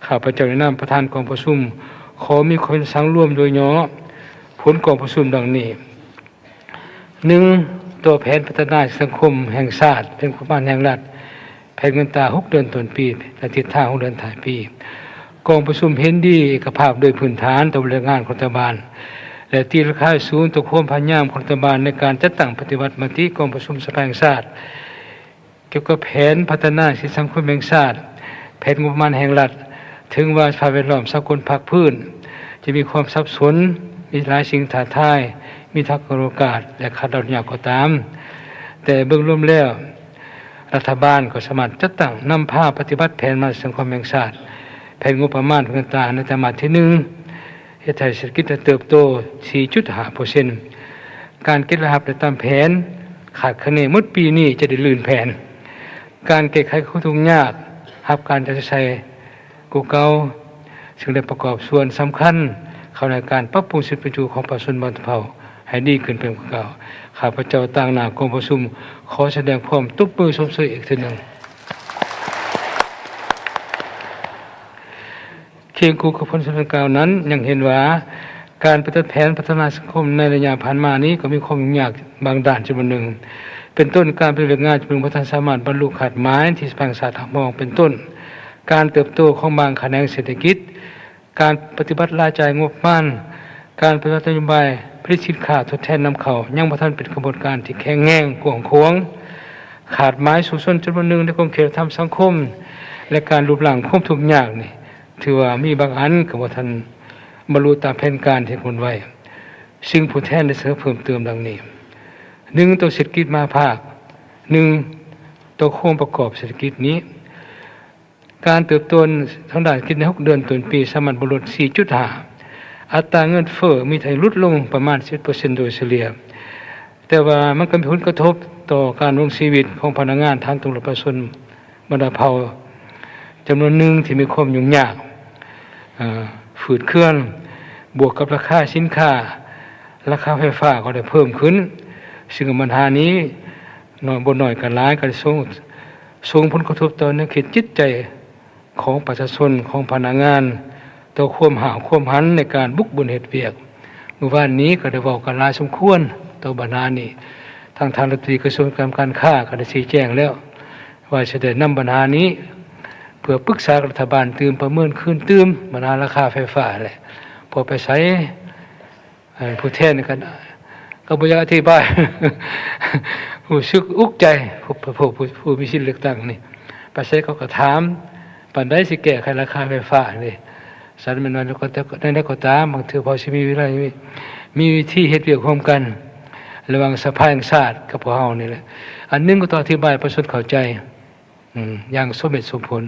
ข้าพเจ้าในนามประธานกองประชุมขอมีคนสังร่วมโดยย่อผลกองประชุมดังนี้ 1. ตัวแผนพัฒนาสังคมแห่งชาติเป็นโครงการแห่งรัฐแผนเงินตรา6 เดือนต้นปีและทิศทาง6 เดือนท้ายปีกองประชุมเห็นดีเอกภาพโดยพื้นฐานต่อบริการรัฐบาลและตีราคาสูงต่อความพยายามของรัฐบาลในการจัดตั้งปฏิบัติมติกองประชุมสภาแห่งชาติเกี่ยวกับแผนพัฒนาสังคมแห่งชาติแผนงบประมาณแห่งรัฐถึงว่าสภาพแวดล้อมสากลภาคพื้นจะมีความสับสนมีหลายสิ่งท้าทายมีทักษะโอกาสและขาดดอกยากก็ตามแต่เบื้องรวมแล้วรัฐบาลก็สามารถจัดตั้งนำพาปฏิบัติแผนมาสังคมแห่งชาติแผนงบประมาณเงินตราในไตรมาสที่1เฮ็ดให้เศรษฐกิจเติบโต 4.5% การเก็บรายรับได้ตามแผนขาดคะแนนหมดปีนี้จะได้ลื่นแผนการแก้ไขข้อทุกข์ยากรับการจะใช้กูเก่าซึ่งได้ประกอบส่วนสำคัญเข้าในการปรับปรุงชีวิตประจำวันของประชาชนบ้านเผ่าให้ดีขึ้นเป็นกว่าเก่าข้าพเจ้าต่างหน้ากองประชุมขอแสดงความตบมือชมเชยอีกทีหนึ่งเคียงคู่กับผลสำคัญกล่าวนั้นยังเห็นว่าการปฏิบัติแผนพัฒนาสังคมในระยะผ่านมานี้ก็มีความยุ่งยากบางด้านจำนวนหนึ่งเป็นต้นการปฏิบัติงานจำนวนประธานสามารถบรรลุขาดหมายที่สภาแห่งชาติมองเป็นต้นการเติบโตของบางแขนงเศรษฐกิจการปฏิบัติรายจ่ายงบประมาณการปฏิบัตินโยบายผลิตสินค้าทดแทนนำเข้ายังบ่ทันเป็นกระบวนการที่แข็งแรงกว้างขวางขาดหมายสู่ส่วนจำนวนหนึ่งในกรมเขตธรรมสังคมและการรูปร่างความทุกข์ยากนี่ถือว่ามีบางอันก็บ่ทันบรรลุตามแผนการที่กำหนดไว้ซึ่งผู้แทนได้เสนอเพิ่มเติมดังนี้ 1. ตัวเศรษฐกิจมาภาค 1. ตัวโครงประกอบเศรษฐกิจนี้การเติบโตทางด้านเศรษฐกิจใน6 เดือนต้นปีสามารถบรรลุ 4.5 อัตราเงินเฟ้อมีไทยลดลงประมาณ 10% โดยเฉลี่ยแต่ว่ามันก็มีผลกระทบต่อการดำรงชีวิตของพนักงานทางตำรวจประชาชนบรรดาเผ่าจำนวนหนึ่งที่มีความยุ่งยากฝืดเครื่องบวกกับราคาสินค้าราคาไฟฟ้าก็ได้เพิ่มขึ้นซึ่งปัญหานี้น้อยบ่น้อยกันหลายก็ส่งผลกระทบต่อแนวคิดจิตใจของประชาชนของพนักงานต่อความหาวความหันในการบุกบุญเหตุเวียกเมื่อวานนี้ก็ได้บอกกันหลายสมควรต่อปัญหานี้ทางรัฐมนตรีกระทรวงการค้าก็ได้ชี้แจงแล้วว่าจะได้นำปัญหานี้เพื่อปรึกษารัฐบาลตื่มประเมินขึ้นตื่มปัญหาราคาไฟฟ้าแหละพอไปใช้ผู้แทนกันก็บ่อยากอธิบาย ผู้สึกอุกใจผู้มีสิทธิ์เลือกตั้งนี่ไปใช้เขาก็ถามปานใดสิแก้ไขราคาไฟฟ้านี่สันมันว่าได้ก็ตามบางเทื่อพอสิมีเวลามีวิธีเฮ็ดเวียกร่วมกันระหว่างสภาแห่งชาติกับพวกเฮานี่แหละอันนึงก็ต้องอธิบายประชาชนเข้าใจอย่างสมเหตุสมผล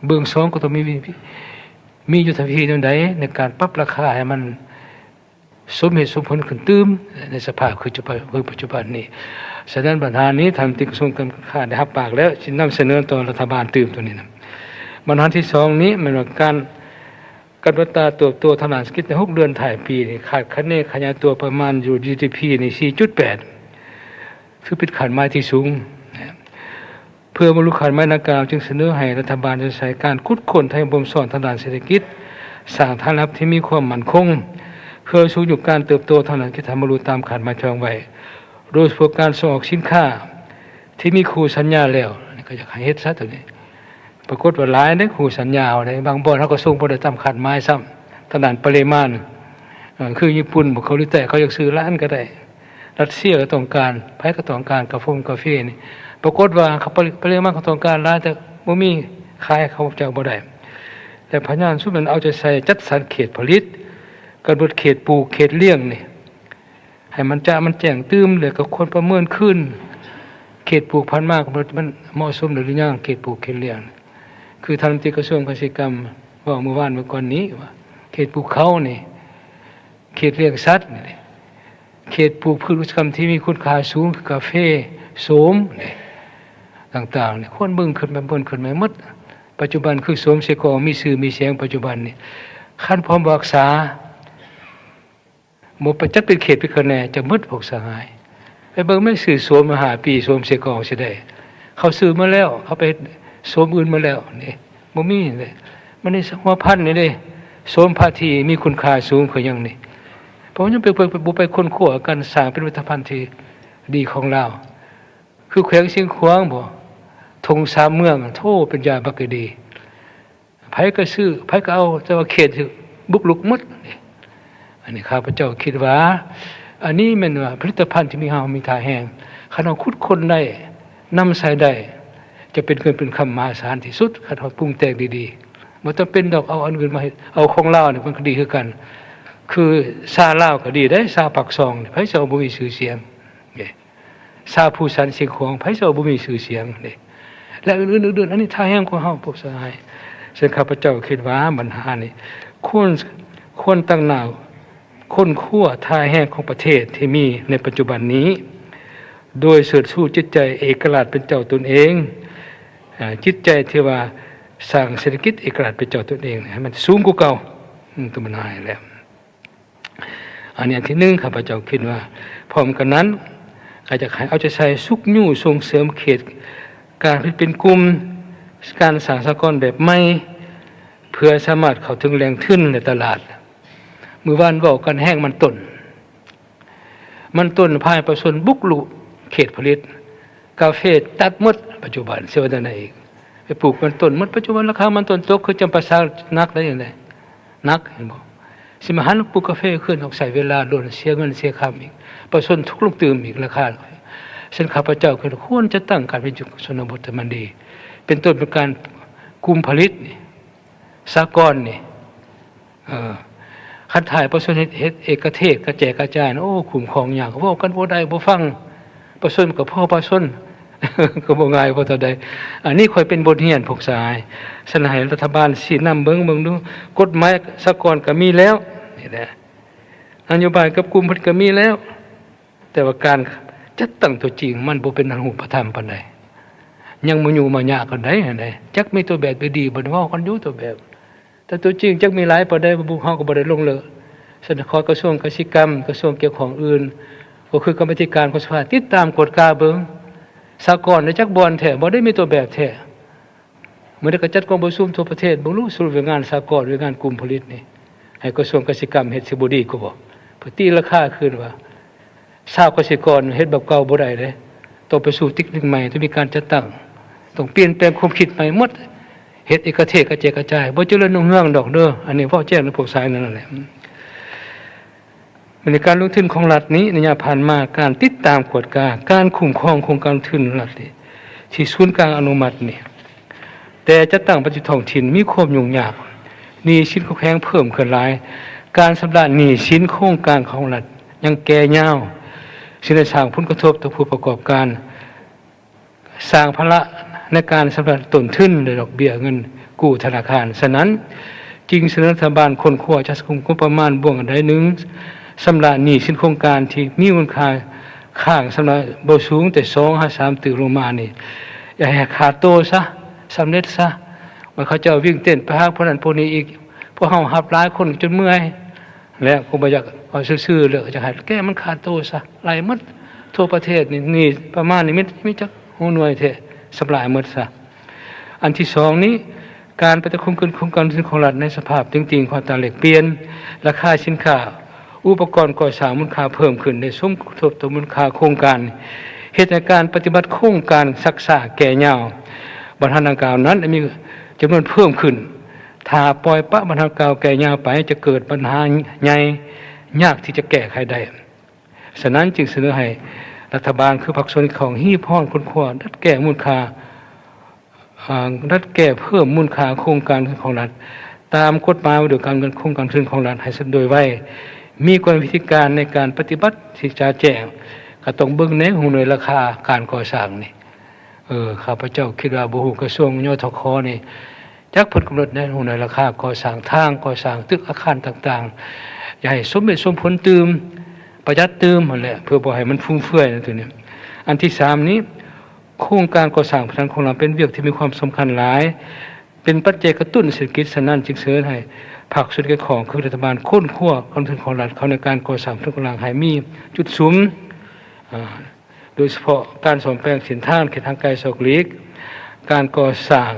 เบื้องสองก็ต้องมียุทธวิธีใดในการปรับราคาให้มันสมเหตุสมผลขึ้นตื้มในสภาพคือปัจจุบันนี้ฉะนั้นปัญหานี้ทางกระทรวงการค้าได้รับปากแล้วจะนำเสนอต่อรัฐบาลตื้มตัวนี้นะปัญหาที่2นี้มันว่าการอัตราเติบโตทางด้านเศรษฐกิจใน6 เดือนท้ายปีนี่คาดคะเนขยายตัวประมาณอยู่ GDP นี่ 4.8 คือเป็นขาดหมายที่สูงเพื่อบรรลุขาดหมายดังกล่าวจึงเสนอให้รัฐบาลจะใช้การขุดค้นทางบ่มสอนทางด้านเศรษฐกิจสร้างฐานทัพที่มีความมั่นคงเพื่อสู้อยู่การเติบโตทางด้านกิจการบรรลุตามขาดหมายที่วางไว้โดยเฉพาะการส่งออกสินค้าที่มีคู่สัญญาแล้วนี่ก็อยากให้เฮ็ดซะตัวนี้ปรากฏว่าหลายในคู่สัญญาได้บางบ่อนเขาก็ส่งบ่ได้ตามขาดหมายซ้ำทางด้านปริมาณคือญี่ปุ่นบ่เกาหลีใต้เขาอยากซื้อล้านก็ได้รัสเซียก็ต้องการไผก็ต้องการกาแฟนี่ปรากฏว่าเขาปริมาณเขาต้องการหลายแต่บ่มีขายเขาจะบ่ได้แต่พญานสุมันเอาใจใส่จัดสรรเขตผลิตกำหนดเขตปลูกเขตเลี้ยงนี่ให้มันแจ้งตื้มเลยกับคนประเมินขึ้นเขตปลูกพันธุ์มากมันเหมาะสมหรือยังเขตปลูกเขตเลี้ยงคือทางกระทรวงเกษตรกรรมว่าเมื่อวานเมื่อก่อนนี้ว่าเขตปลูกเขานี่เขตเลี้ยงสัตว์นี่เขตปลูกพืชอุตสาหกรรมที่มีคุณค่าสูงคือกาแฟโสมนี่ต่างๆนี่ควรเบิ่งขึ้นมาหมดปัจจุบันคือโสมเสกอมีชื่อมีเสียงปัจจุบันนี่ขั้นพร้อมรักษาหมดประจักษ์เป็นเขตเป็นคะแนนจะมืดพวกสหายไปเบิ่งไม่สื่อโสมมาหาปีโสมเสกอสิได้เขาซื้อมาแล้วเขาไปโสมอื่นมาแล้วนี่บ่มีเลย มันนี่หัวพันนี่เลยโสมพาทีมีคุณค่าสูงคืออย่างนี้เพราะว่ายังไปค้นคว้ากันสร้างเป็นวัฒนธรรมที่ดีของเราคือแขวงเชียงขวางบ่ธงสามเมืองโทเป็นยาบักดีไผก็ซื้อไผก็เอาแต่ว่าเขตบุกลุกหมดอันนี้ข้าพเจ้าคิดว่าอันนี้แม่นว่าผลิตภัณฑ์ที่มีเฮามีท่าแห้งคันเอาคุดคนได้นำใส่ได้จะเป็นเงินเป็นคำมหาศาลที่สุดคันเฮาปรุงแต่งดีๆบ่ต้องเป็นดอกเอาอันอื่นมาเอาของลาวนี่มันก็ดีคือกันคือซาลาวก็ดีได้ซาปักซองไผสิเอาบ่มีชื่อเสียงซาผู้สันเสียงของไผสิเอาบ่มีชื่อเสียงนี่และอื่นๆอันนี้ท่าแห้งของเฮาพวกสหายซึ่งข้าพเจ้าคิดว่าปัญหานี่ควรตั้งหน้าค้นคว้าท่าแห้งของประเทศที่มีในปัจจุบันนี้โดยเสริฐสู้จิตใจเอกราชเป็นเจ้าตนเองจิตใจที่ว่าสร้างเศรษฐกิจเอกราชเป็นเจ้าตนเองให้มันสูงกว่าเก่าตัวมันหายแล้วอันนี้ที่หนึ่งข้าพเจ้าคิดว่าพร้อมกันนั้นอาจจะเอาใจใส่สุกยู่ส่งเสริมเขตการเป็นกลุ่มการสร้างสหกรณ์แบบใหม่เพื่อสามารถเข้าถึงแหล่งทุนในตลาดมือวานบอกกันแห้งมันต้นภายประชาชนบุกลุกเขตผลิตกาแฟตัดหมดปัจจุบันเสียวันไหนอีกไปปลูกมันต้นหมดปัจจุบันราคามันต้นตกคือจำปาสักนักได้ยังไงนักเห็นบอกสิมาหันปลูกกาแฟขึ้นออกใส่เวลาโดนเสียเงินเสียคำอีกประชาชนทุกลงตื่มอีกราคาเส้นข้าพเจ้าควรจะตั้งการเป็นจุดชนบทมันดีเป็นต้นเป็นการกุมผลิตนี่สากลนี่คันถ่ายประชาชนเฮ็ดเอกเทศกระแจกกระจายโอ้ขุมของอย่างเขาบอกกันบ่ได้บ่ฟังประชาชนกับพ่อประชาชนก็บ่ง่ายบ่เท่าใดอันนี้ค่อยเป็นบทเรียนพวกสายสนัยรัฐบาลสินำเบิ่งดูกฎหมายสากลก็มีแล้วนี่แหละนโยบายกับกลุ่มเพิ่นก็มีแล้วแต่ว่าการจัดตั้งตัวจริงมันบ่เป็นรูปธรรมปานใดยังบ่อยู่มายากกันได้จักมีตัวแบบดีบ่เว้ากันอยู่ตัวแบบแต่ตัวจริงจักมีหลายปานใดบ่เฮาก็บ่ได้ลงเลยสนับสนุนกระทรวงเกษตรกรรมกระทรวงเกี่ยวของอื่นก็คือกรรมธิการของสภาติดตามกฎกาเบิ่งสากลในจักบอนแท้บ่ได้มีตัวแบบแท้เมื่อได้กระจัดกองประชุมทั่วประเทศบ่รู้สรุปงานสากลหรืองานกลุ่มผลิตนี่ให้กระทรวงเกษตรกรรมเฮ็ดสิบ่ดีกว่าบ่เพื่อตีราคาขึ้นว่าชาวเกษตรกรเฮ็ดแบบเก่าบ่ได้เด้ต้องไปสู่ติ๊กนึงใหม่ต้องมีการจัดตั้งต้องเปลี่ยนแปลงความคิดใหม่หมดเฮ็ดเอกเทศกระจายกระจายบ่เจริญรุ่งเรืองดอกเด้ออันนี้เว้าแจ้งในพวกสายนั่นแหละในการลงทุนของรัฐนี้ในระยะผ่านมาการติดตามกฎการคุ้มครองโครงการลงทุนรัฐที่ศูนย์กลางอนุมัตินี่แต่จะตั้งปัจจุบันท้องถิ่นมีความยุ่งยากหนี้สินของแพงเพิ่มขึ้นหลายการชำระหนี้สินโครงการของรัฐยังแก่ยาวซึ่งได้สร้างผลกระทบต่อผู้ประกอบการสร้างภาระในการชำระต้นทุนและดอกเบี้ยเงินกู้ธนาคารฉะนั้นจึงเสนอรัฐบาลคนขวจัดกุมงบประมาณบ่วงอันใดหนึ่งสำหรับหนี้สินโครงการที่มีมูลค่าข้างสำหรับบ่สูงแต่2-3ตึกลงมานี่อย่าให้ขาดโตซะสำเร็จซะว่าเขาจะวิ่งเต้นไปหาพวกนั้นพวกนี้อีกพวกเฮาหับหลายคนจนเมื่อยและคงบ่อยากเอาซื่อๆเลยจะให้แก้มันขาดโตซะไหลหมดทั่วประเทศนี่ประมาณนี้มีจักฮู้หน่วยแท้สำหรับหมดซะอันที่2นี้การปฏิคุมขึ้นโครงการของรัฐในสภาพจริงๆความต่างแลกเปลี่ยนราคาสินค้าอุปกรณ์ก่อสร้างมูลค่าเพิ่มขึ้นในสมทบต่อมูลค่าโครงการเหตุในการปฏิบัติโครงการศึกษาแก่ยาวบรรทัดดังกล่าวนั้นมีจำนวนเพิ่มขึ้นถ้าปล่อยปะบรรทัดกล่าวแก่ยาวไปจะเกิดปัญหาใหญ่ยากที่จะแก้ไขได้ฉะนั้นจึงเสนอให้รัฐบาลคือพรรคส่วนของฮี่พ่อนคนขวาดัดแก้มูลค่ารัฐแก้เพิ่มมูลค่าโครงการของรัฐตามกฎหมายว่าโดยการเงินโครงการของรัฐให้โดยไวมีกลวิธีการในการปฏิบัติที่จะแจ้งก็ต้องเบิ่งในหูหน่วยราคาการก่อสร้างนี่ข้าพเจ้าคิดว่าบ่ฮู้กระทรวงยทคนี่จักเพิ่นกำหนดในหูหน่วยราคาก่อสร้างทางก่อสร้างตึกอาคารต่างๆอย่าให้สมเหตุสมผลตื่มประหยัดตื่มนั่นแหละเพื่อบ่ให้มันฟุ่มเฟือยนั่นตัวนี้อันที่3นี้โครงการก่อสร้างพลังของเราเป็นเรื่องที่มีความสำคัญหลายเป็นปัจจัยกระตุ้นเศรษฐกิจฉะนั้นจึงเสนอให้ภาคส่วนเกี่ยวข้องคือรัฐบาลค้นคว้าความทุนของรัฐเขาในการก่อสร้างพลังกำลังให้มีจุดสูงโดยเฉพาะการซ่อมแปลงเส้นทางเขตทางไกลศอกหลีกการก่อสร้าง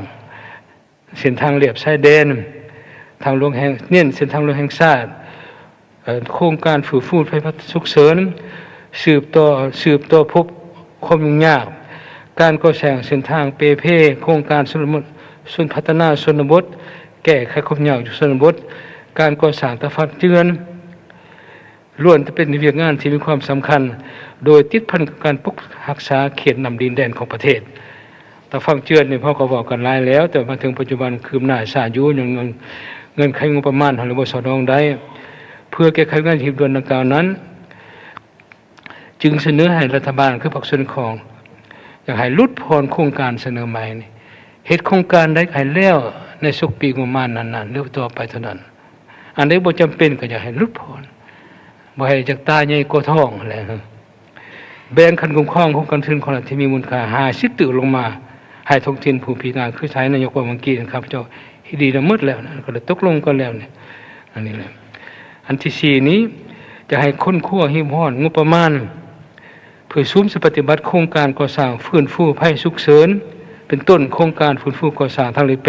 เส้นทางเลียบชายแดน ทางหลวงแห่งเน้นเส้นทางหลวงแห่งชาติโครงการฟื้นฟูภัยพิบัติฉุกเฉินสืบต่อพบความยุ่งยากการก่อสร้างเส้นทางเปเพโครงการส่วนพัฒนาชนบทแก้ไขความยากอยู่ชนบทการก่อสร้างตะฟักเจือนล้วนจะเป็นเรื่องงานที่มีความสำคัญโดยติดพันกับการปกรักษาเขตนำดินแดนของประเทศตะฟักเจือนเนี่ยพ่อก็บอกกันหลายแล้วแต่มาถึงปัจจุบันคืบหน้าช้าอยู่อย่างเงินไขงบประมาณของระบบสนองได้เพื่อแก้ไขงานหีบด่วนดังกล่าวนั้นจึงเสนอให้รัฐบาลคือภาคส่วนของอยากให้ลดพรโครงการเสนอใหม่นี่เหตุโครงการได้ให้แล้วในสุกปีงบประมาณนั้นๆเรื่องต่อไปเท่านั้นอันใดบ่จำเป็นก็อยากให้ลดพรบ่ให้จากตาใหญ่กว่าท้องอะไรแบ่งคันคุ้มครองของการทุนของรัฐที่มีมูลค่า50ตึกลงมาให้ท้องถิ่นผู้พิการคือใช้นายกว่าเมื่อกี้นะครับเจ้าที่ดีละหมดแล้วนะก็เลยตกลงกันแล้วเนี่ยอันนี้แหละอันที่4นี้จะให้คนขั้วหิมห้อนงบประมาณเพื่อซุ้มปฏิบัติโครงการก่อสร้างฟื้นฟูภัยฉุกเฉินเป็นต้นโครงการฟื้นฟูก่อสร้างทางเลข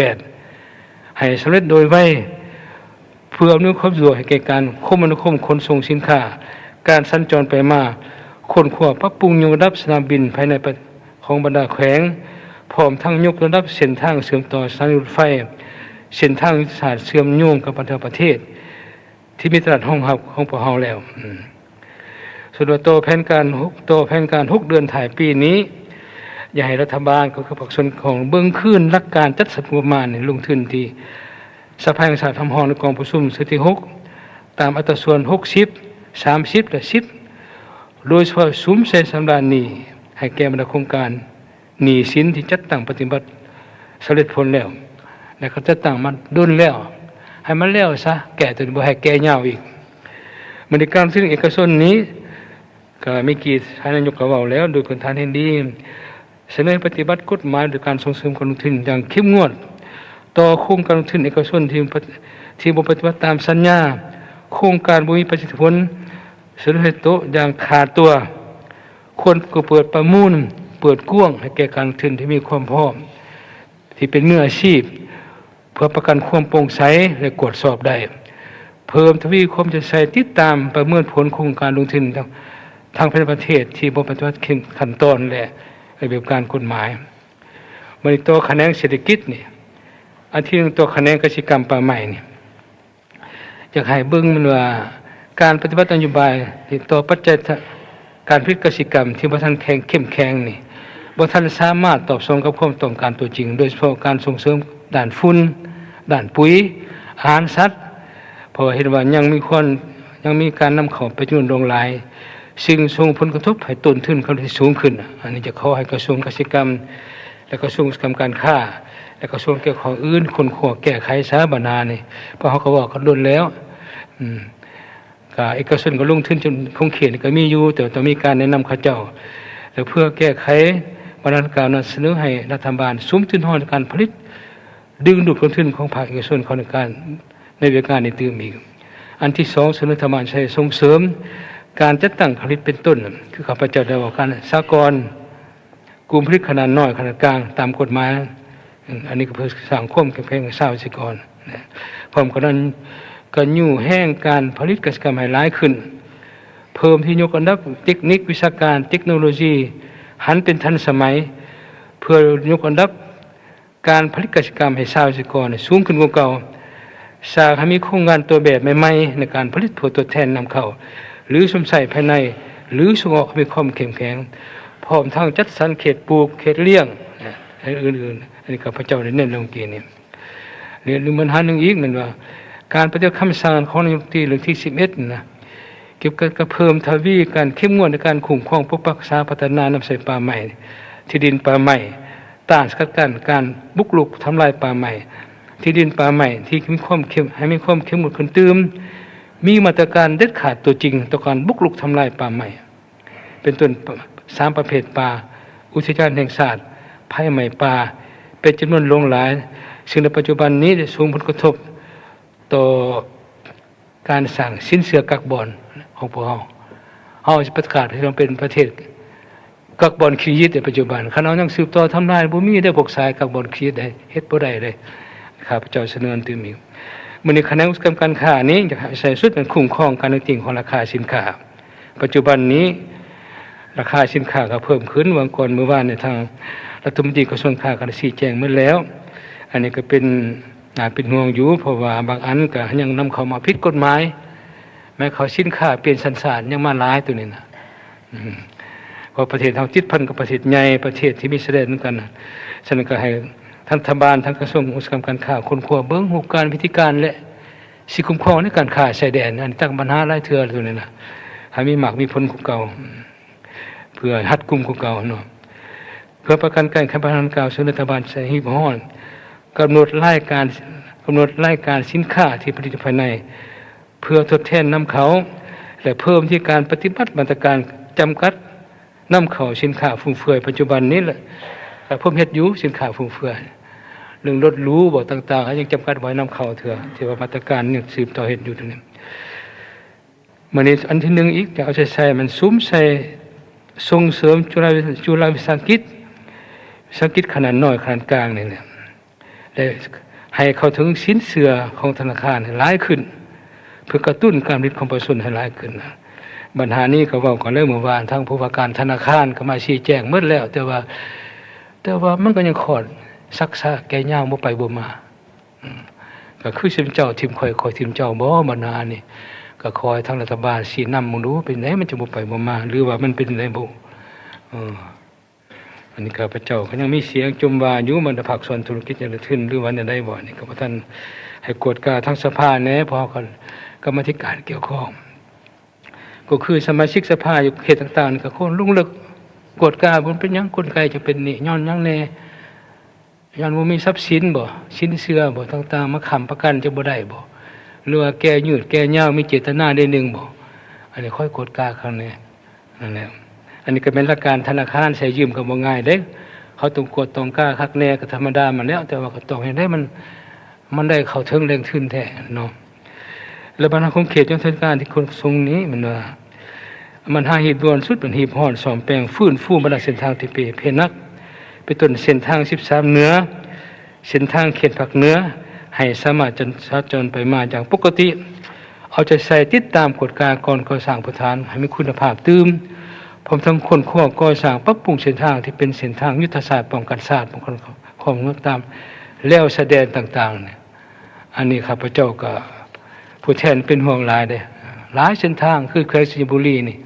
8ให้สำเร็จโดยไวเพื่ออำนวยความสะดวกให้แก่การคมนาคมขนส่งสินค้าการสัญจรไปมาคนขั้วปรับปรุงยกระดับสนามบินภายในของบรรดาแขวงพร้อมทั้งยกระดับเส้นทางเชื่อมต่อสถานีรถไฟเส้นทางยุทธศาสตร์เชื่อมโยงกับประเทศที่มีตลาดห้องรับของพวกเราแล้วส่วนตัวแผนการ6 เดือนถ่ายปีนี้อยากให้รัฐบาลก็คือภาคส่วนของเบื้องขึ้นหลักการจัดสรรงบประมาณลงทุนที่สภาแห่งชาติทำห้องในกองประชุมสุดที่6ตามอัตราส่วน60 30และ10โดยเฉพาะซุ้มใช้สำราญหนี้ให้แก่บรรดาโครงการหนี้สินที่จัดตั้งปฏิบัติสำเร็จผลแล้วและก็จัดตั้งมันดุลแล้วให้มันแล้วซะแก่ตัวบ่ให้แก่ยาวอีกบริการซึ่งเอกชนนี้ก็ไม่กี่ท่านนายกก็เว้าแล้วโดยคนทานเห็นดีเสนอปฏิบัติกฎหมายโดยการส่งเสริมการลงทุนอย่างเข้มงวดต่อโครงการลงทุนเอกชนที่บ่ปฏิบัติตามสัญญาโครงการบ่มีประสิทธิผลเสนอให้โตอย่างขาดตัวควรก็เปิดประมูลเปิดกว้างให้แก่การลงทุนที่มีความพร้อมที่เป็นมืออาชีพเพื่อประกันความโปร่งใสและตรวจสอบได้เพิ่มทวีความจะใส่ติดตามประเมินผลโครงการลงทุนทางประเทศที่บ่ปฏิบัติขั้นตอนและระเบียบการกฎหมายมันตัวคะแนนเศรษฐกิจนี่อันที่1ตัวคะแนนกสิกรรมป่าไม้นี่อยากให้เบิ่งมันว่าการปฏิบัตินโยบายที่ต่อปัจจัยการผลิตกสิกรรมที่บ่ทันเข้มแข็งนี่บ่ทันสามารถตอบสนองกับความต้องการตัวจริงโดยเฉพาะการส่งเสริมด้านฝุ่นด้านปุ๋ยอาหารสัตว์เพราะเห็นว่ายังมีการนำเข้าไปจำนวนลงหลายซึ่งส่งผลกระทบให้ต้นทุนเขาที่สูงขึ้นอันนี้จะขอให้กระทรวงเกษตรกรรมและกระทรวงการค้าและกระทรวงเกี่ยวกับอื่นคนขอแก้ไขสาบานานี่เพราะเขาก็บอกกันล้นแล้วก็เอกชนก็ลงทุนจนคงเขียนก็มีอยู่แต่ต้องมีการแนะนำเขาเจ้าแล้วเพื่อแก้ไขบรรณาธิการนั้นเสนอให้รัฐบาลซุ้มทุนห้องการผลิตดึงดูดลงทุนของภาคเอกชนเข้าในการในเรื่องการในตื่มอีกอันที่2เสนอรัฐบาลใช้ส่งเสริมการจัดตั้งผลิตเป็นต้นคือข้าพเจ้าได้บอกการสหกรณ์กลุ่มผลิตขนาดน้อยขนาดกลางตามกฎหมายอันนี้ก็เพื่อสร้างความเข้มแข็งของชาวเกษตรกรพร้อมกันนั้นก็ยู่แห้งการผลิตเกษตรกรรมให้หลายขึ้นเพิ่มที่ยกอันดับเทคนิควิชาการเทคโนโลยีหันเป็นทันสมัยเพื่อยกอันดับการผลิตเกษตรกรรมให้ชาวเกษตรกรสูงขึ้นกว่าเก่าสร้างให้มีโครงงานตัวแบบใหม่ๆในการผลิตผลตัวแทนนำเข้าหรือสมใส่ภายในหรือส่งออกมีความเข้มแข็งพร้อมทั้งจัดสรรเขตปลูกเขตเลี้ยงอื่นๆอันนี้ข้าพเจ้าได้เน้นลงเกณฑ์นี่เรียนมันหันหนึ่งอีกนั่นว่าการปฏิบัติคำสั่งของนายกรัฐมนตรีเรื่องที่11นะเกี่ยวกับเพิ่มทวีการเข้มงวดในการคุ้มครองปกปักษาพัฒนานำใส่ป่าใหม่ที่ดินป่าใหม่ต้านสกัดกั้นการบุกรุกทำลายป่าใหม่ที่ดินป่าใหม่ที่มีความเข้มให้มีความเข้มงวดขึ้นตื่มมีมาตรการเด็ดขาดตัวจริงต่อการบุกรุกทำลายป่าใหม่เป็นต้น3ประเภทป่าอุทยานแห่งชาติภัยใหม่ป่าเป็นจำนวนหลงหลายซึ่งในปัจจุบันนี้ได้ส่งผลกระทบต่อการสั่งสินเชื่อกักบอนของพวกเราจะประกาศให้เราเป็นประเทศกักบอนครียิตในปัจจุบันขณะยังสืบต่อทำลายบ่มีได้พวกสายกักบอนครียิตได้เฮ็ดบ่ได้เลยข้าพเจ้าเสนอตื่มอีก มื้อนี้คณะอุตสาหกรรมการค้านี้จะใช้สุดเป็นคุ้มครองการจริงของราคาสินค้าปัจจุบันนี้ราคาสินค้าก็เพิ่มขึ้นวันก่อนเมื่อวานในทางรัฐมนตรีกระทรวงการคลังชี้แจงเมื่อแล้วอันนี้ก็เป็นเป็นห่วงอยู่เพราะว่าบางอันก็ยังนำเข้ามาผิดกฎหมายแม้เขาสินค้าเปลี่ยนสัญชาติยังมาหลายตัวนี้นะเพราะประเทศเฮาติดพันกับประเทศใหญ่ประเทศที่มีเสด็จเหมือนกันฉะนั้นก็ให้ทั้งรัฐบาลทั้งกระทรวงอุตสาหกรรมการค้าคนครัวเบิ่งรูปการวิธีการและสิคุ้มครองในการค้าชายแดนอันตั้งปัญหาหลายเทื่อตัวนี้นะให้มีหมากมีผลกว่าเก่าเพื่อหัดกลุ่มกว่าเก่าเนาะเพื่อประกันการแข่งขันการซื้อรัฐบาลใช้หีบห่อกำหนดรายการสินค้าที่ผลิตภายในเพื่อทดแทนนำเขาและเพิ่มที่การปฏิบัติมาตรการจำกัดนำเข้าสินค้าฟุ่มเฟือยปัจจุบันนี้แหละเพิ่มเฮ็ดอยู่สินค้าฟุ่มเฟือยเรื่องรถหรูบ่ต่างๆยังจำกัดไว้นำเข้าเถื่อที่ว่ามาตรการยังสืบต่อเฮ็ดอยู่ตรงนี้มื้อนี้อันที่1อีกจะเอาใส่มันซุ้มใส่ส่งเสริมจุฬาวิสาหกิจขนาดน้อยขนาดกลางนี่แหละและให้เข้าถึงสินเชื่อของธนาคารหลายขึ้นเพื่อกระตุ้นการผลิตของประชาชนให้หลายขึ้นนะปัญหานี้ก็เว้ากันเรื่องเมื่อวานทางผู้ว่าการธนาคารก็มาชี้แจงหมดแล้วแต่ว่ามันก็ยังขอดซักษาแก่ย่างบ่ไปบ่มาก็คือสิมเจ้าทีมข่อยทีมเจ้าบ่ปัญหานี่ก็คอยทางรัฐบาลชี้นำมึงดูเป็นไดมันจะบ่ไปบ่มาหรือว่ามันเป็นไดบ่อันนี้ข้าพเจ้าก็ยังมีเสียงจุมว่าอยู่มันภาคส่วนธุรกิจจะขึ้นหรือว่าได้บ่นี่ก็บ่ทันให้กฎกาทั้งสภาแหน่พอกันกรรมธิการเกี่ยวข้องก็คือสมาชิกสภาอยู่เขตต่างๆนี่ก็คนลุ่งลึกกฎกาบ่เป็นหยังกลไกจะเป็นนี่ย้อนหยังแน่ย้อนบ่มีทรัพย์สินบ่สินเชื่อบ่ต่างๆมาค้ำประกันจะบ่ได้บ่หรือว่าแก้ยืดแก้ยาวมีเจตนาได้หนึ่งบ่อันนี้ค่อยกฎกาข้างนี้นั่นแหละอันนี้ก็เป็นหลักการธนาคารใช้ยืมก็บ่ง่ายเด้เขาต้องกดต้องกล้าคักแน่ก็ธรรมดามาแล้วแต่ว่าก็ต้องให้ได้มันได้เข้าถึงแรงทุนแท้เนาะแล้วบรรณาคมเขตจังหวัดการที่คนทรงนี้มันว่ามันหาเหตุด่วนสุดเป็นหีบห่อนซ่อมแปลงฟื้นฟูบรรดาเส้นทางที่เพนักไปต้นเส้นทาง13เหนือเส้นทางเขตภาคเหนือให้สามารถสัญจรไปมาอย่างปกติเอาใจใส่ติดตามกฎการก่อนก่อสร้างประธานให้มีคุณภาพตื่มพร้อมทั้งคนข้อก่อสร้างปรับปรุงเส้นทางที่เป็นเส้นทางยุทธศาสตร์ป้องกันศาสตร์ป้องกันความงดตามแล้วแสดงต่างๆเนี่ยอันนี้ข้าพเจ้าก็ผู้แทนเป็นห่วงหลายเด้หลายเส้นทางคือแขวงสิงห์บุรีนี่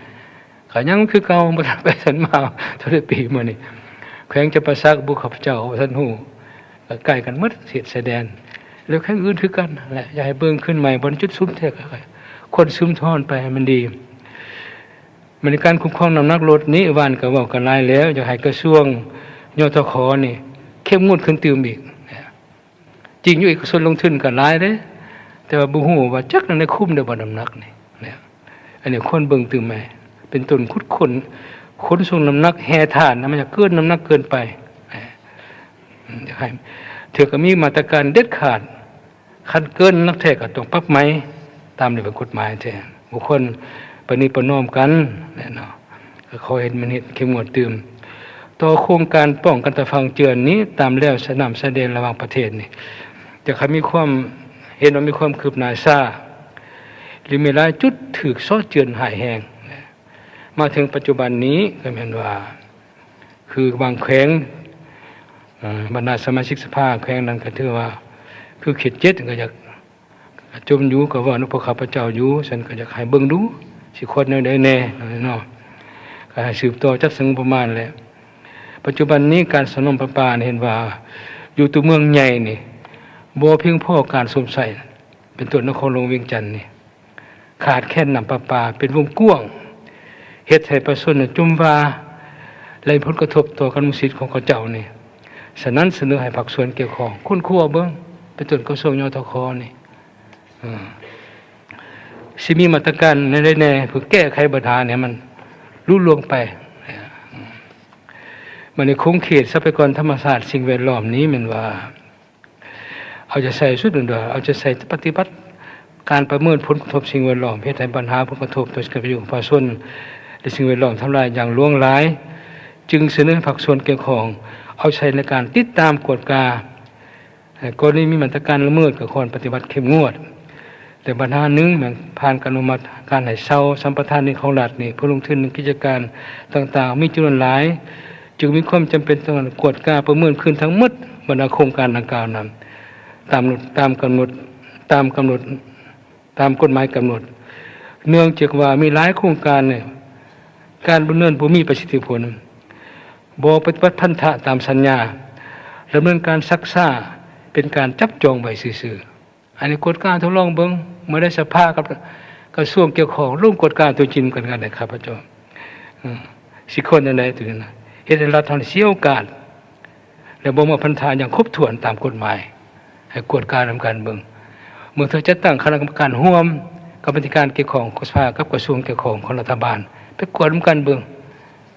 ก็ยังคือเก่าบ่ทันไปทันมาเท่าได้ปีมานี่แขวงจะประซักบุข้าพเจ้าท่านฮู้ก็ใกล้กันหมดเขตแสดงแล้วแค่อื่นคือกันแหละอย่าให้เบิ่งขึ้นใหม่บนจุดซุ่มแท้คนซึมทอนไปให้มันดีมันในการคุ้มครองน้ำหนักรถนี้วานก็เว้ากันหลายแล้วอยากให้กระทรวงยทขนี่เข้มงวดขึ้นตื่มอีกจริงอยู่เอกชนลงทุนก็หลายเด้แต่ว่าบ่ฮู้ว่าจักนั้นได้คุ้มได้บ่น้ำหนักนี่อันนี้คนเบิ่งตื่มแม่เป็นต้นคุดคนส่งน้ำหนักแห่ฐานมันจะเกินน้ำหนักเกินไปอยากให้เถือก็มีมาตรการเด็ดขาดคันเกินนักแท้ก็ต้องปรับไหมตามระเบียบกฎหมายแท้บุคคลประนีประนอมกันเนาะก็ขอเห็นมันเฮ็ดเข้มงวดตื่มต่อโครงการป้องกันตะฟังเจือนนี้ตามแล้วสนามแสดงระหว่างประเทศนี่จะมีความเห็นว่ามีความคืบหน้าช้าหรือมีหลายจุดถูกซ้อเจือนหายแห้งมาถึงปัจจุบันนี้ก็แม่นว่าคือบางแขวงบรรดาสมาชิกสภาแขวงนั้นก็ถือว่าคือเขต7ก็อยากจมอยู่ก็ว่าพวกข้าพเจ้าอยู่ฉันก็อยากให้เบิ่งดูสิคนแนวใดแน่เนาะก็ให้สืบต่อจัดสงประมาณแหละปัจจุบันนี้การสนมประปาเห็นว่าอยู่ตัวเมืองใหญ่นี่บ่เพียงพอการสมใส่เป็นตัวนครหลวงเวียงจันทน์นี่ขาดแค่น้ำประปาเป็นวงกว้างเฮ็ดให้ประชาชนจุ่มว่าได้ผลกระทบต่อการมุสิทธิ์ของเขาเจ้านี่ฉะนั้นเสนอให้ภาคส่วนเกี่ยวข้องคุ้นคั่วเบิ่งเป็นต้นกระทรวงยทขนี่สิมีมาตรการแน่ๆเพื่อแก้ไขปัญหาเนี่ยมันรุ่ล่วงไปมันในคงเขตทรัพยากรธรรมชาติสิ่งแวดล้อมนี้มันว่าเอาจะใส่สุดเดือเอาจะใส่ปฏิบัติการประเมินผลกระทบสิ่งแวดล้อมเพื่อให้ปัญหาผลกระทบต่อการประโยชน์ของประชาชนและสิ่งแวดล้อมทำลายอย่างล่วงหลายจึงเสนอภาคส่วนเกี่ยวข้องเอาใช้ในการติดตามกฎกา กรณีมีมาตรการละเมิดก็ควรปฏิบัติเข้มงวดแต่ปัญหาหนึ่งเหมือนผ่านการอนุมัติการให้เช่าสัมปทานในของรัฐนี่ผู้ลงทุนในกิจการต่างๆมีจำนวนหลายจึงมีความจำเป็นต้องกวดกาประเมินขึ้นทั้งหมดบรรดาโครงการดังกล่าวนั้นตามกำหนดตามกฎหมายกำหนดเนื่องจากว่ามีหลายโครงการเนี่ยการดำเนินบ่มีประสิทธิผลบ่ปฏิบัติพันธะตามสัญญาดำเนินการซักซ่าเป็นการจับจองไว้ซื่อๆอันนี้กฎการทดลองเบิ่งเมื่อได้สภากับกระทรวงเกี่ยวข้องร่วมกฎการตัวจริงกันได้ครับพระเจ้าสิคนจังได๋ถึงนะเฮ็ดให้รัฐทันเสียโอกาสและบ่มาพันธะอย่างครบถ้วนตามกฎหมายให้กฎการนำการเบิ่งเมื่อเธอจะตั้งคณะกรรมการร่วมกรรมธิการเกี่ยวข้องกับสภากับกระทรวงเกี่ยวข้องของรัฐบาลไปกวดนำกันเบิ่ง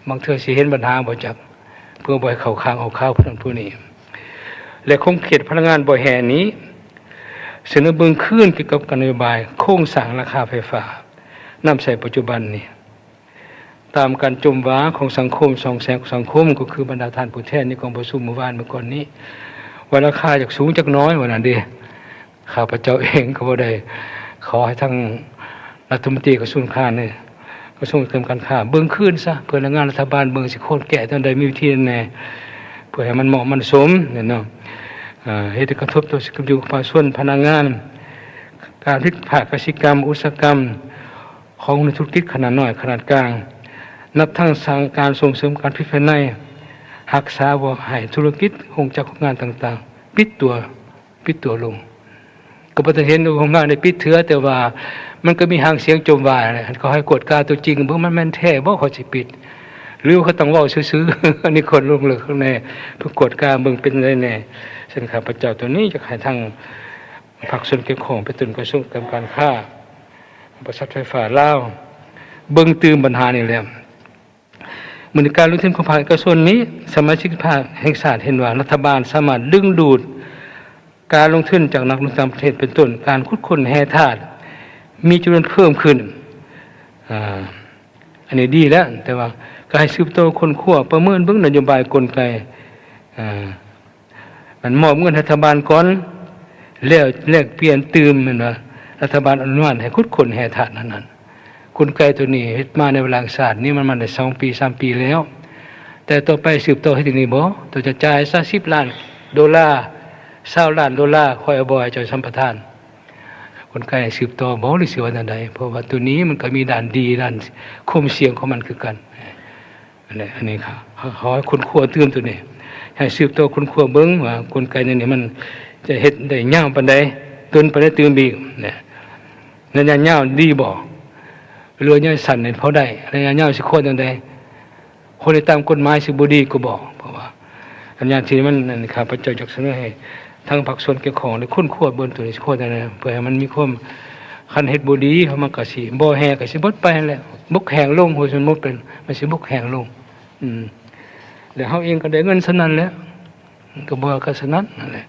บางเทื่อสิเห็นปัญหาบ่จักเพื่อบ่ให้เข้าข้างเอาข้าวผู้นั้นผู้นี้และคงเขตพลังงานบ่แห่นี้เสนอเบิ่งขึ้นเกี่ยวกับนโยบายโครงสร้างราคาไฟฟ้านำใช้ปัจจุบันนี้ตามการจมว้าของสังคมสองแสงสังคมก็คือบรรดาท่านผู้แทนในกองประชุมเมื่อวานเมื่อก่อนนี้ว่าราคาจากสูงจากน้อยว่านั่นเด้ข้าพเจ้าเองก็บ่ได้ขอให้ทั้งรัฐมนตรีกระทรวงการนี่กระทรวงการค้าเบิ่งขึ้นซะเพื่อแรงงานรัฐบาลเบิ่งสิโคตรแก่ตอนใดมีวิธีแน่เพื่อให้มันเหมาะมันสมเนี่ยเนาะเหตุกระทบต่อสุขภาพประชาชนพนักงานการผลิตภาคกสิกรรมอุตสาหกรรมของธุรกิจขนาดน้อยขนาดกลางนับทั้งสั่งการส่งเสริมการพิจารณารักษาบ่ให้ธุรกิจโรงจักรงานต่างๆปิดตัวลงก็บ่ได้เห็นโรงงานได้ปิดเถือแต่ว่ามันก็มีหางเสียงโจมว่าเขาให้กฎการตัวจริงเบิ่งมันแม่นแท้บ่เขาสิปิดหรือเขาต้องเว้าซื่อๆอันนี้คนลงลึกข้างในเพื่อกฎการเบิ่งเป็นได้แน่เช่นข้าพเจ้าตัวนี้จะให้ทางภาคส่วนเกี่ยวข้องไปถึงกระทรวงการค้าบริษัทไฟฟ้าลาวเบิ่งตื่มปัญหานี่แหละมื้อการลงทุนของภาคเอกชนนี้สมาชิกภาคแห่งชาติเห็นว่ารัฐบาลสามารถดึงดูดการลงทุนจากนักลงทุนต่างประเทศเป็นต้นการขุดค้นแร่ธาตุมีจำนวนเพิ่มขึ้นอันนี้ดีแล้วแต่ว่าก็ให้สืบโตคนขั้วประเมินเบิ่งนโยบายกลไกมันมอบเงินรัฐบาลก่อนแล้วแลกเปลี่ยนตื่มแม่นว่ารัฐบาลอนุญาตให้ขุดค้นแร่ธาตุนั้นกลไกตัวนี้เฮ็ดมาในเวลาศาสตร์นี่มันมาได้2ปี3ปีแล้วแต่ต่อไปสืบโตให้ถึงนี้บ่ตัวจะจ่ายซะ$10 ล้าน$20 ล้านค่อยเอาบ่ให้เจ้าสัมปทานคนไกลสืบต่อบ่หรือสิว่าจังได๋เพราะว่าตัวนี้มันก็มีด้านดีด้านคมเสียงของมันคือกันอันนี้ค่ะขอให้คนขั้วตื่นตัวนี้ให้สืบต่อคนขั้วเบิ่งว่าคนไกลนี่มันจะเฮ็ดได้ยาวปานใดต้นปานใดตื่นอีกเนี่ยระยะยาวดีบ่หรือระยะสั้นนี่พอได้ระยะยาวสิโคตรจังได๋คนที่ตามกฎหมายสิบ่ดีก็บ่เพราะว่าอันอย่างที่มันนั่นข้าพเจ้าอยากเสนอให้ทางภาคส่วนเกี่ยวข้องได้ค้นคว้าเบิ่งตัวนี้โคตรจังได๋เพื่อให้มันมีความคันเฮ็ดบ่ดีเขามันก็สิบ่แฮก็สิเบิดไปนั่นแหละบกแห้งลงโหสมมุติเป็นมันสิบกแห้งลงแล้วเฮาเองก็ได้เงินซะนั้นแหละก็บ่ก็ซะนั้นนั่นแหละ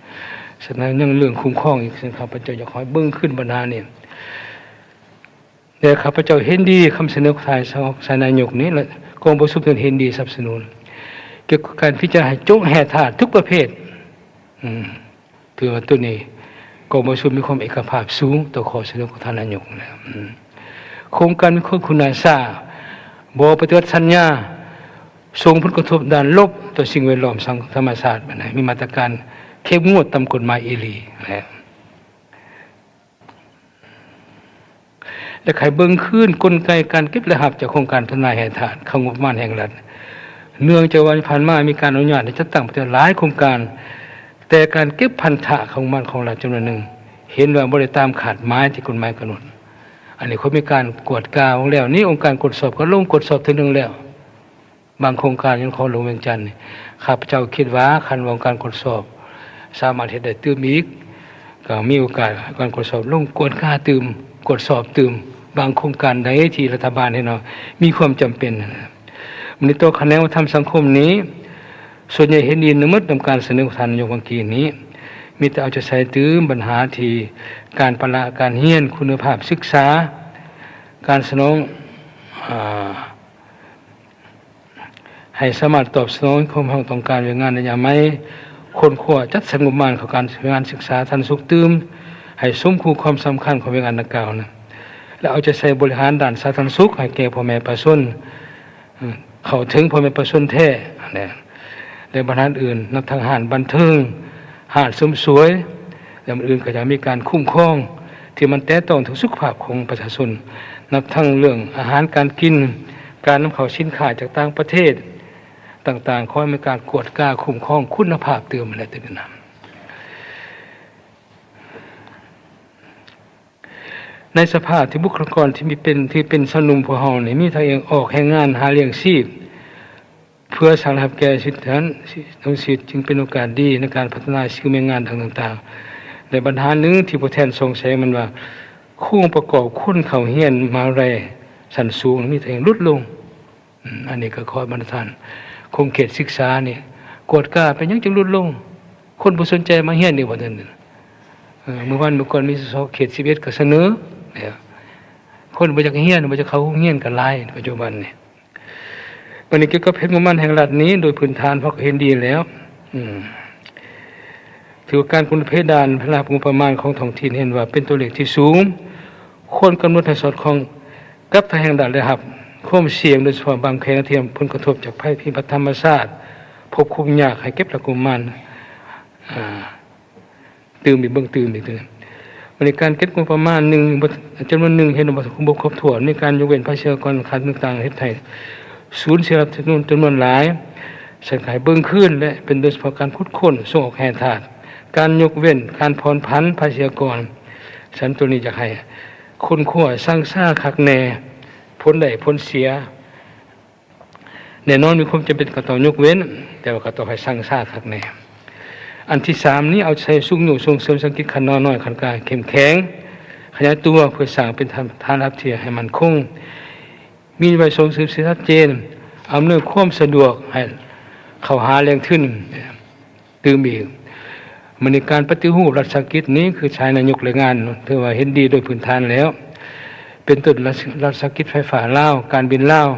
ฉะนั้นยังเรื่องคุ้มครองอีกข้าพเจ้าอยากให้เบิ่งขึ้นปัญหานี่แต่ข้าพเจ้าเห็นดีคำเสนอทายนายกนี้และกองประชุมเห็นดีสนับสนุนเกี่ยวกับการพิจารณาให้โจ๊กแห่ธาตุทุกประเภทถือว่าตัวนี้กองประชุมมีความเอกภาพสูงต่อข้อเสนอของท่านนายกนะครับโครงการมีคุณสาบ่ปฏิบัติสัญญาส่งผลกระทบด้านลบต่อสิ่งแวดล้อมสังธรรมชาติมีมาตรการเข้มงวดตามกฎหมายอีหลีนะครับและไขเบิ่งขึ้นกลไกการเก็บและหับจากโครงการพัฒนาแห่งธาตุของงบประมาณแห่งรัฐเนื่องจากวันผ่านมามีการอนุญาตให้จัดตั้งประเทศหลายโครงการแต่การเก็บพันธะของมันของรัฐจำนวนหนึ่งเห็นว่าบ่ได้ตามขาดหมายที่กฎหมายกำหนดอันนี้เขามีการกวดกาของแล้วนี่องค์การกฎสอบก็ลงกฎสอบถึงนึงแล้วบางโครงการยังขอลงเวียงจันทน์ข้าพเจ้าคิดว่าคันองค์การกฎสอบสามารถเฮ็ดได้ตื่มอีกก็มีโอกาสการกฎสอบลงกวดกาตื่มกฎสอบตื่มบางโครงการใดที่รัฐบาลให้เนาะมีความจำเป็นมันในตัวคะแนนวัฒนธรรมสังคมนี้ส่วนใหญ่เห็นดีนำนำการเสนอของท่านนายกเมื่อกี้นี้มีแต่เอาใจใส่ตื้มปัญหาที่การประละการเรียนคุณภาพศึกษาการสนองให้สามารถตอบสนองความต้องการแรงงานในยามไม่ คนขวจัดสรรงบประมาณของการงานศึกษาทันสุขตื่มให้สมคู่ความสำคัญของงานดังกล่าวนะแล้วเอาใจใส่บริหารด้านสาธารณสุขให้แก่พ่อแม่ประชาชนเข้าถึงพ่อแม่ประชาชนแท้เนี่ยและบรรดาอื่นนักทางหารบันเทิงหาดเสริมสวยและอื่นก็จะมีการคุ้มครองที่มันแตะต้องถึงสุขภาพของประชาชนนับทั้งเรื่องอาหารการกินการนำเข้าสินค้าจากต่างประเทศต่างๆขอให้มีการกวดกล้าคุ้มครองคุณภาพเติมอะไรต่างๆในสภาพที่บุคลากรที่เป็นสนุมพวกเฮานี่มีทางเองออกแห่งงานหาเลี้ยงชีพเพื่อสร้างรับแก่สิทธิทั้งสิทธิ์จึงเป็นโอกาสดีในการพัฒนาชีวิตแรงงานต่างๆในบรรดาหนึ่งที่ผู้แทนทรงแสดงมันว่าคู่ประกอบคนเข้าเฮียนมาแรสันสูงมีทางเองลดลงอันนี้ก็ขอบรรดาท่านคงเขตศึกษานี่กวดกล้าเป็นยังจึงลดลงคนผู้สนใจมาเฮียนนี่ว่านั่นเมื่อก่อนมีสเขต11ก็เสนอเนี่ยคนบ่อยากเฮียนบ่อยากเข้าเฮียนกันหลายปัจจุบันนี่วันนี้เกี่ยวกับเพชรงบประมาณแห่งรัฐนี้โดยพื้นฐานเพราะเห็นดีแล้วถือการคุณเพดานพลางบประมาณของท้องถิ่นเห็นว่าเป็นตัวเลขที่สูงควรกำหนดให้สอดคล้องกับทางแห่งรัฐเลยครับความเสี่ยงโดยเฉพาะบางแห่งที่ผลกระทบจากภัยพิบัติธรรมชาติพบคุมยากให้เก็บหลักงบประมาณตื่มอีกเบื้องตื่มอีกในการเก็บงบประมาณหนึ่งจำนวนหนึ่งเห็นว่าครบถ้วนในการยกเว้นภาษีกรขาดต่างๆประเทศไทยศูนย์เสียรับจำนวนหลายสังขายเบื้องขึ้นและเป็นโดยเฉพาะการคุดค้นส่งออกแห่ถาดการยกเว้นการผ่อนผันภาษีกรฉันตัวนี้จะให้คนขั้วสร้างซ่าคักแน่พ้นใดพ้นเสียแน่นอนมีความจำเป็นก็ต้องยกเว้นแต่ว่าก็ต้องให้สร้างซ่าคักแน่อันที่สามนี้เอาใช้สุ่งหนูส่งเสริมสังกิจขันน้อยขันกลางเข้มแข็งขยายตัวเพื่อสร้างเป็นฐานรับเทียให้มันคงมีใบส่งเสริมชัดเจนอำนวยความสะดวกให้เข้าหาแรงขึ้นตื่มอีกมันในการปฏิรูปรัฐวิสาหกิจนี้คือใช้นายกแรงงานถือว่าเห็นดีโดยพื้นฐานแล้วเป็นต้นรัฐวิสาหกิจไฟฟ้าลาวการบินลาว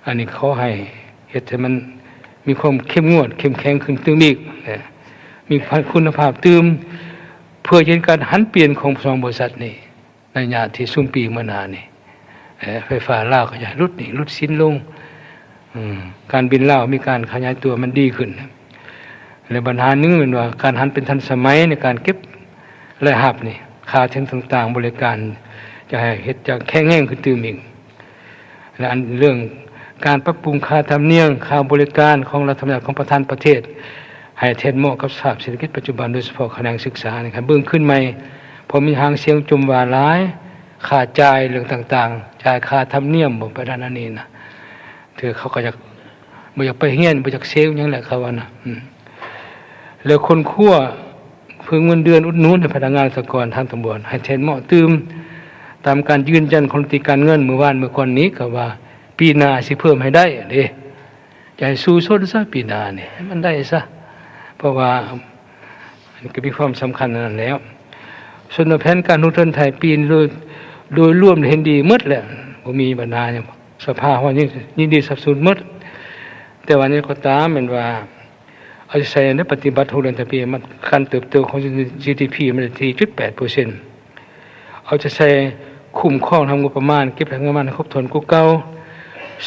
อันนี้เขาให้เหตุให้มันมีความเข้มงวดเข้มแข็งขึ้นตื่มอีกมีคุณภาพตื่มเพื่อเห็นการหันเปลี่ยนของสองบริษัทนี้ในญาติที่ซุ่มปีเมื่อนานี่ไฟฟ้าลาวก็จะลดสิ้นลงการบินลาวมีการขยายตัวมันดีขึ้นและปัญหาหนึ่งเป็นว่าการหันเป็นทันสมัยในการเก็บและหับนี่ค่าเช่นต่างๆบริการจะให้เฮ็ดจะแข็งแรงขึ้นตื่มอีกและอันเรื่องการปรับปรุงค่าธรรมเนียมค่าบริการของรัฐบาลของประธานประเทศให้เทียบเหมาะกับสภาพเศรษฐกิจปัจจุบันโดยเฉพาะคะแนนศึกษานะครับเบื้องขึ้นใหม่พอมีหางเสียงจุ่มว่าร้ายค่าจ่ายเรื่องต่างๆจ่ายค่าธรรมเนียมบ่ไปด้านนั้นนี่นะเธอเขาก็จะบ่อยากไปเฮียนบ่อยากเซลยังแหละเขาว่านะแล้วคนขั้วเพิ่งเงินเดือนอุดหนุนให้พนักงานสหกรณ์ทางตำบลให้แทนเหมาะตื่มตามการยืนยันของติการเงินเมื่อวานเมื่อก่อนนี้ก็ว่าปีหน้าสิเพิ่มให้ได้เด้จะให้สู้ชนซะปีหน้านี่ให้มันได้ซะเพราะว่ามันก็มีความสำคัญนั่นแล้วส่วนแผนการทุนไทยปีโดยรวมเห็นดีหมดแหละบ่มีปัญหาหยังสภาว่ายินดีสนับสนุนหมดแต่วันนี้ก็ตามเป็นว่าเอาใช้ในปฏิบัติของเดือนปีมันการเติบโตของ GDP มันที่ 4.8% เอาจะใช้คุ้มครองทางงบประมาณเก็บพลังงานครบถ้วนกว่าเก่า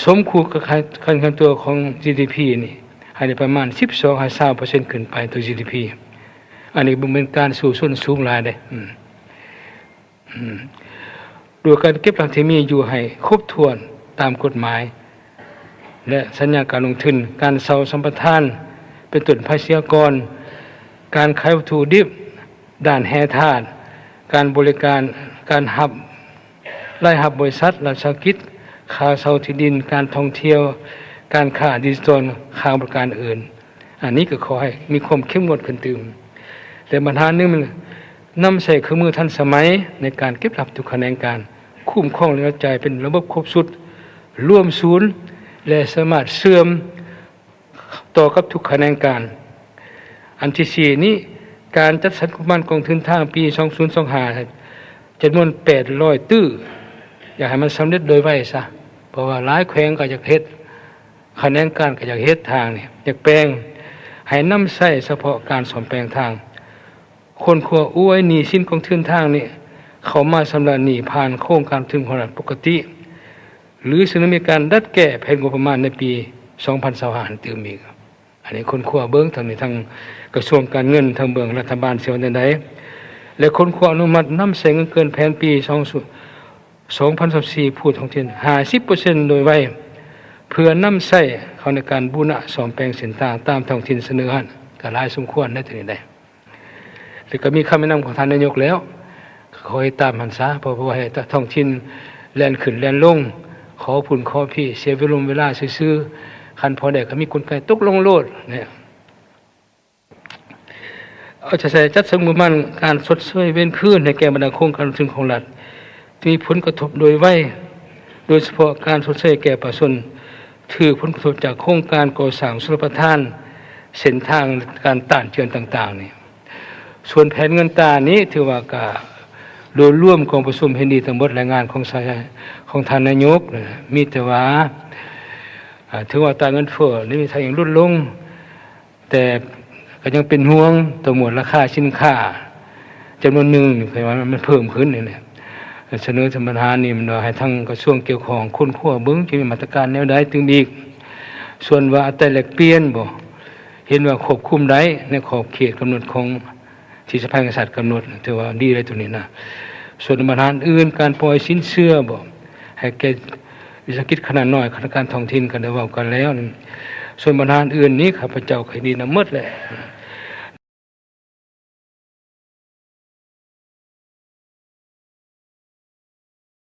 สมคู่กับการตัวของ GDP นี่ให้ได้ประมาณ 12-20% ขึ้นไปตัว GDP อันนี้เป็นการสู่ส่วนสูงหลายเด้โดยการเก็บหลักที่มีอยู่ให้ครบถ้วนตามกฎหมายและสัญญาการลงทุนการเซาสัมปทานเป็นต้นภาษีกรการขายวัตถุดิบด้านแห่ธาตุการบริการการรายหับบริษัทรัฐวิสาหกิจค่าเช่าที่ดินการท่องเที่ยวการค้าดิจิทัลค่าบริการอื่นอันนี้ก็ขอให้มีความเข้มงวดขึ้นตื่มแต่ปัญหาหนึ่งมันนำใส่เครื่องมือทันสมัยในการเก็บรับทุกแขนงการคุ้มครองและกระจายเป็นระบบครบสุดร่วมศูนย์และสามารถเชื่อมต่อกับทุกแขนงการอันที่สี่นี้การจัดสรรงบประมาณกองทุนทางปี2025จำนวน800ตื้ออยากให้มันสำเร็จโดยไวซะเพราะว่าหลายแขวงก็อยากเฮ็ดแขนงการก็อยากเฮ็ดทางนี่อยากแปลง ให้นำใช้เฉพาะการซ่อมแปลงทาง คนขัวอ้วยหนี้สินของทื่นทางนี่เขามาชำระหนี้ผ่านโครงการถึงของรัฐปกติหรือซึ่งมีการดัดแก้แผนงบประมาณในปี2025ตื่มอีกอันนี้คนขัวเบิ่งทางนี้ทางกระทรวงการเงินทางเบิ่งรัฐบาลเสียวันใดและคนขัวอนุมัตินำใช้เงินเกินแผนปี2024พูดของที่ 50% โดยไวเพื่อนำใช้เข้าในการบูรณะซ่อมแปลงเส้นทางตามท้องถิ่นเสนอก็หลายสมควรในที่นี้ได้แล้วก็มีคำแนะนำของท่านนายกแล้วขอให้ตามหันซะเพราะว่าให้ท้องถิ่นแล่นขึ้นแล่นลงขอผุ่นขอพี่เสียเวลาซื่อๆคันพอได้ก็มีกลไกตกลงโลดเนี่ยเอาจะใส่จัดสมมุติมันการสดเสยเว้นคืนในแก่บรรดาโครงการถึงของรัฐที่มีผลกระทบโดยไวโดยเฉพาะการสดเสยแก่ประชาชนถือผลกระทบจากโครงการก่อสร้างชลประทานเส้นทางการต้านเจือนต่างๆนี่ส่วนแผนเงินตรานี้ถือว่าก็โดยร่วมกองประชุมเห็นดีทั้งหมดรายงานของท่านนายกมีแต่ว่าถือว่าตราเงินเฟ้อนี่มีทางอย่างลดลงแต่ก็ยังเป็นห่วงต่อหมวดราคาสินค้าจำนวนหนึ่งคือว่ามันเพิ่มขึ้นนี่แหละเสนอธรรมทานนี่มันให้ทั้งกระทรวงเกี่ยวของคนขั้วเบิ้งจะมีมาตรการแนวใดถึงอีกส่วนว่าอัตราแลกเปลี่ยนบ่เห็นว่าควบคุมได้ในขอบเขตกำหนดของที่สภากษัตริย์กำหนดถือว่าดีเลยตรงนี้นะส่วนธรรมทานอื่นการปล่อยสินเชื่อบ่ให้แก่วิสาหกิจขนาดน้อยขณะการท้องถิ่นกันได้เว้ากันแล้วส่วนธรรมทานอื่นนี้ข้าพเจ้าเคยดีนำหมดแหละ